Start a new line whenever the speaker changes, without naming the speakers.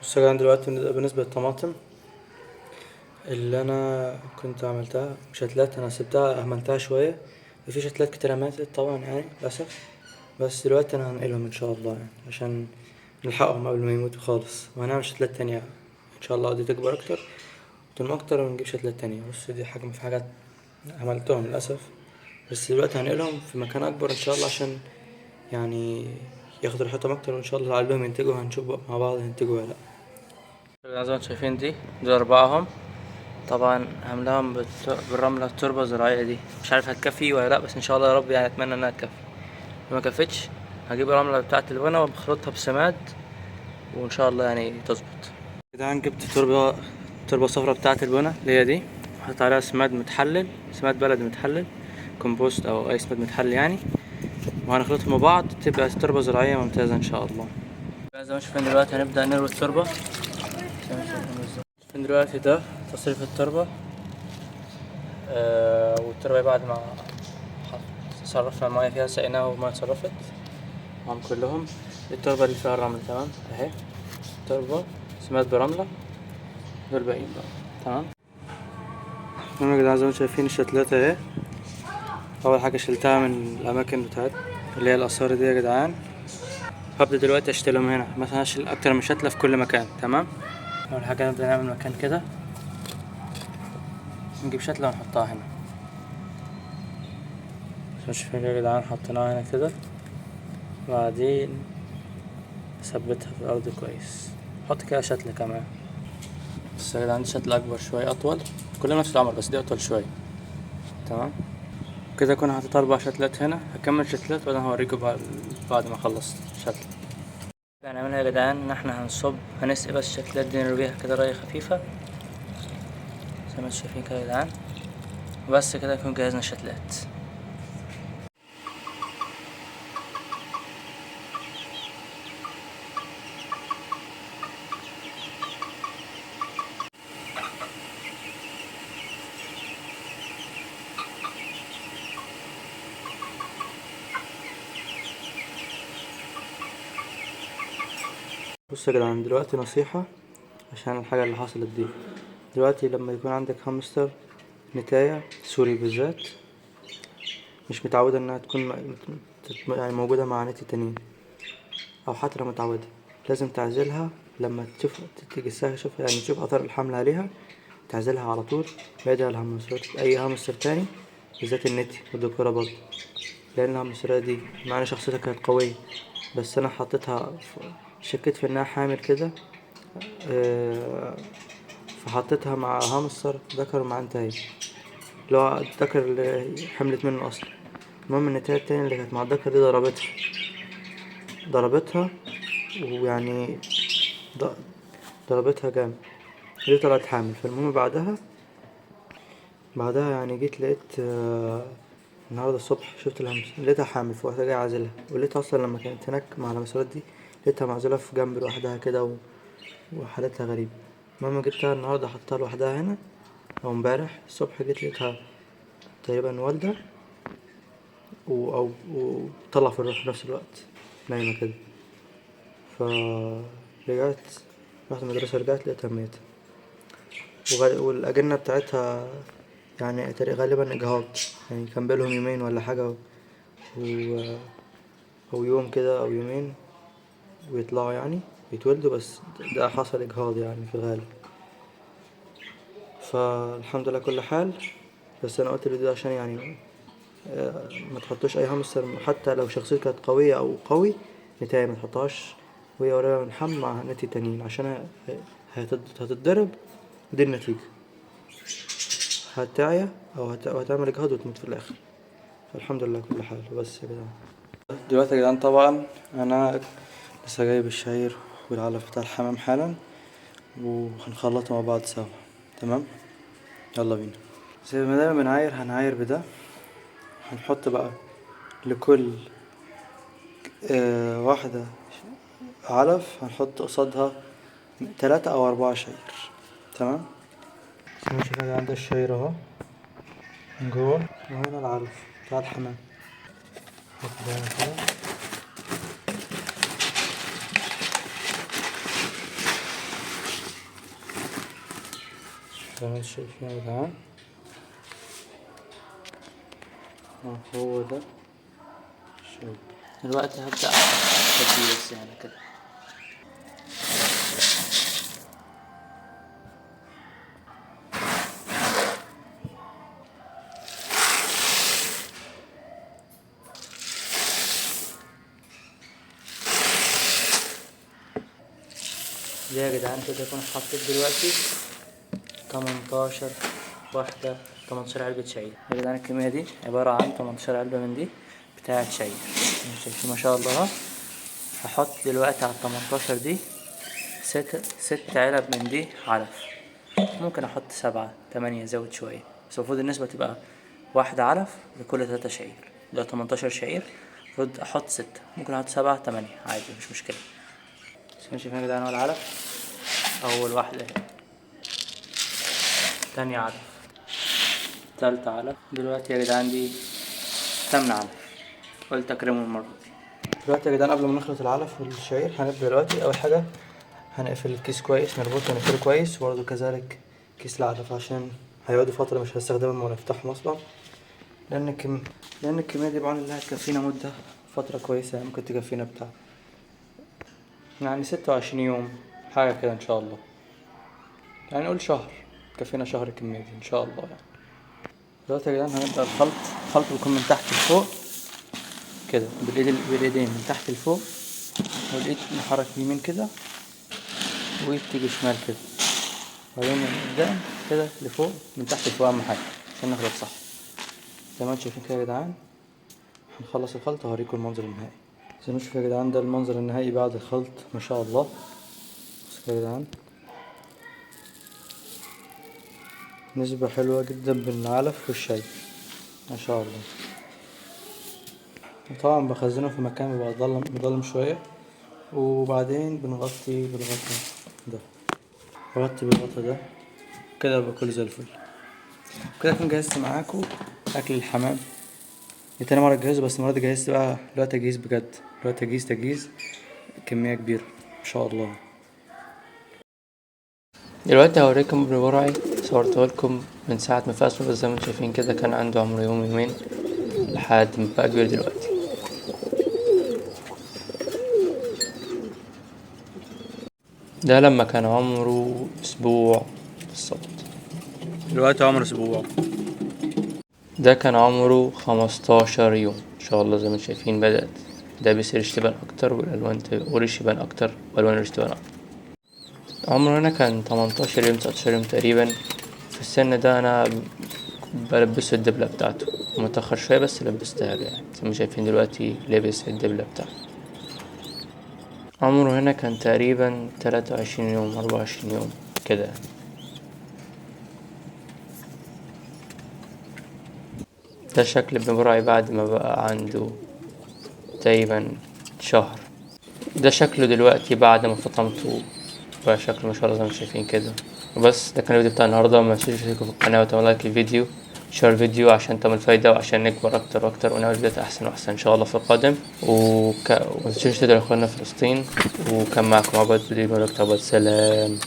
بص يا جدعان، دلوقتي بالنسبة للطماطم اللي أنا كنت عملتها شتلات، أنا سبتها أهملتها شوية. في شتلات كتيرة ماتت طبعا يعني للأسف. بس دلوقتي أنا هنقلهم إن شاء الله يعني عشان نلحقهم قبل ما يموتوا خالص، وهنعمل شتلات تانية إن شاء الله. دي تكبر أكتر وتنمو أكتر ونجيب شتلات تانية. بص دي حاجة في حاجات عملتهم للأسف، بس دلوقتي هنقلهم في مكان أكبر إن شاء الله عشان يعني ياخدوا راحتهم أكتر، وإن شاء الله لعلهم ينتجوا. هنشوف بقى مع بعض ينتجوا ولا لأ. زي ما انتم شايفين دول أربعة. طبعا هملاهم بالرملة التربة الزراعية دي، مش عارف هتكفي ولا لا، بس ان شاء الله يا رب يعني اتمنى انها تكفي. لو ما كفتش هجيب الرملة بتاعة البنا وبخلطها بسماد وان شاء الله يعني تظبط. كده جبت تربة صفرا بتاعة البنا اللي هي دي، حط عليها سماد متحلل، سماد بلدي متحلل، كومبوست او اي سماد متحلل يعني، وهنخلطهم مع بعض تبقى تربة زراعية ممتازة ان شاء الله. زي ما شايفين دلوقتي هنبدأ نروي التربة. شايفين دلوقتي ده تصريف التربة. والتربة بعد ما صرفنا المية فيها سقيناها والمية اتصرفت معاهم كلهم. التربة اللي فيها الرمل تمام اهي، تربة سماد برملة، دول باقيين بقى تمام. المهم يا جدعان زي ما شايفين الشتلات اهي. أول حاجة شلتها من الأماكن بتاعت اللي هي الآثار دي يا جدعان. هبدأ دلوقتي أشتلهم هنا، مثلا أشيل أكتر من شتلة في كل مكان تمام. أول حاجة نبدأ نعمل مكان كده، نجيب شتلة ونحطها هنا. زي ما شايفين يا جدعان حطيناها هنا كده، وبعدين ثبتها في الأرض كويس. حط كده شتلة كمان، بس يا جدعان عندي شتلة أكبر شوية أطول، كلنا نفس العمر بس دي أطول شوية تمام. كده أكون حطيت 4 شتلات هنا. هكمل شتلات وبعدين هوريكم بعد ما أخلص شتلة. هنعملها يا جدعان إن احنا هنسقي بس الشتلات دي، نرويها كده رية خفيفة زي ما انتم شايفين كده يا جدعان، وبس كده يكون جهزنا الشتلات. بص يا جدعان، دلوقتي نصيحة عشان الحاجة اللي حصلت دي. دلوقتي لما يكون عندك هامستر نتاية سوري بالذات مش متعودة انها تكون يعني موجودة مع نتي تانيين، او حتى لو متعودة لازم تعزلها. لما تشوف تجسها شوف يعني تشوف اثر الحمل عليها، تعزلها على طول بعيدها عن الهامسترات اي هامستر تاني، بالذات النتي والذكورة برضه. لان الهامسترات دي مع ان شخصيتها كانت قوية، بس انا حطيتها شكيت في انها حامل كده. آه، فحطيتها مع هامستر ذكر مع انتاي، اللي هو الذكر اللي حملت منه اصلا. المهم النتاية التانية اللي كانت مع الذكر دي ضربتها ويعني ض- ضربتها جامد، دي طلعت حامل. فالمهم بعدها يعني جيت لقيت النهاردة الصبح شفت الهمس لقيتها حامل، فوقتها جاي عازلها، ولقيتها اصلا لما كانت هناك مع المسارات دي لقيتها معزولة في جنب لوحدها كده وحالتها غريبة. المهم جبتها النهاردة حطيتها لوحدها هنا، او امبارح الصبح جيت لقيتها تقريبا والدة وطلع في الروح في نفس الوقت نايمة كده. فرجعت رحت المدرسة، رجعت لقيتها ميتة. والأجنة بتاعتها يعني غالبا إجهاض، يعني كان بقالهم يومين ولا حاجة و... أو يوم كده أو يومين ويطلعوا يعني يتولدوا، بس ده حصل إجهاض يعني في الغالب. فالحمد لله كل حال. بس أنا قلت الفيديو ده عشان يعني ما تحطوش أي هامستر حتى لو شخصيته كانت قوية أو قوي نتاية، ما تحطهاش وهي قريبة من الحمل مع نتي تانيين عشان هتتضرب. دي النتيجة، هتعيا أو هتعمل إجهاض وتموت في الآخر. فالحمد لله كل حال. بس كده دلوقتي يا جدعان طبعا أنا لسه جايب الشعير والعلف بتاع الحمام حالا، وهنخلطهم مع بعض سوا تمام. يلا بينا. زي ما دايما بنعاير هنعاير بده. هنحط بقى لكل واحدة علف هنحط قصادها 3 أو 4 شعير تمام. زي ما شايفين عندي الشعير اهو من جوه، وهنا العلف بتاع الحمام. نحط ده هنا كده. زي ما انتم شايفين يا جدعان، هو ده الشغل. دلوقتي هبدأ أدي بس يعني كده. دي يا جدعان كده أكون حطيت دلوقتي 18 واحدة، 18 علبة شعير يا جدعان. الكمية دي عبارة عن 18 علبة من دي بتاعة شعير، شايفين ما شاء الله. هحط دلوقتي على 18 دي ست علب من دي علف. ممكن احط 7 8 زود شوية، بس المفروض النسبة تبقى واحدة علف لكل 3 شعير. لو 18 شعير المفروض احط 6، ممكن احط 7 8 عادي مش مشكلة. شايفين يا جدعان العلف، اول واحدة اهي، تاني علف، تالتة علف. دلوقتي يا جدعان دي 8 علف، قلت اكرمهم المرة دي. دلوقتي يا جدعان قبل ما نخلط العلف والشعير هنبدأ دلوقتي أول حاجة هنقفل الكيس كويس، نربطه ونقفله كويس، وبرضه كذلك كيس العلف عشان هيقعدوا فترة مش هنستخدمهم ولا نفتحهم أصلا، لأن الكمية دي بعون الله هتكفينا مدة فترة كويسة، يعني ممكن تكفينا بتاع يعني 26 يوم حاجة كده إن شاء الله، يعني نقول شهر، كفينا شهر الكمية دي إن شاء الله يعني. دلوقتي يا جدعان هنبدأ الخلط بيكون من تحت لفوق كده، بالإيدين من تحت لفوق، والإيد نحرك يمين كده وإيد تيجي شمال كده، وبعدين من قدام كده لفوق، من تحت لفوق أهم حاجة عشان نخلط صح. زي ما انتم شايفين كده يا جدعان، هنخلص الخلط وهوريكم المنظر النهائي. زي ما انتم شايفين يا جدعان، ده المنظر النهائي بعد الخلط ما شاء الله. بصوا كده يا جدعان، نسبة حلوة جدا بين العلف والشاي ما شاء الله. وطبعا بخزنه في مكان بيبقى مظلم شوية، وبعدين بنغطي بالغطا ده، بغطي بالغطا ده كده، يبقى كله زي الفل. كده اكون جهزت معاكم اكل الحمام. دي تاني مرة اجهزه، بس المرة دي جهزت بقى دلوقتي تجهيز بجد، دلوقتي تجهيز كمية كبيرة ما شاء الله. دلوقتي هوريكم ابن برعي، صورته لكم من ساعة ما فاس، زي ما انتم شايفين كده، كان عنده عمره يوم يومين لحد ما بقى كبير دلوقتي. ده لما كان عمره اسبوع بالظبط، دلوقتي عمره اسبوع. ده كان عمره 15 يوم ان شاء الله. زي ما انتم شايفين ده بيصير يشتبن اكتر، والالوان ورش يبان اكتر، والوان الريش تبان اكتر. عمره هنا كان 18 يوم 19 يوم تقريبا. في السن ده انا بلبسه الدبلة بتاعته، متأخر شوية بس لبستها له يعني. زي ما شايفين دلوقتي لابس الدبلة بتاعته. عمره هنا كان تقريبا 23 يوم 24 يوم كده. ده شكل ابن برعي بعد ما بقى عنده تقريبا شهر. ده شكله دلوقتي بعد ما فطمته، بقى شكله ما شاء الله زي ما شايفين كده. وبس ده كان الفيديو بتاع النهارده. ما تنسوش تشتركوا في القناه وتعملوا لايك للفيديو، شير الفيديو عشان تعمل فايده، وعشان نكبر اكتر واكتر ونعمل فيديوهات احسن واحسن ان شاء الله في القادم. وما تنسوش تدعوا اخواننا في فلسطين. وكان معكم عبد بديل ملك. سلام.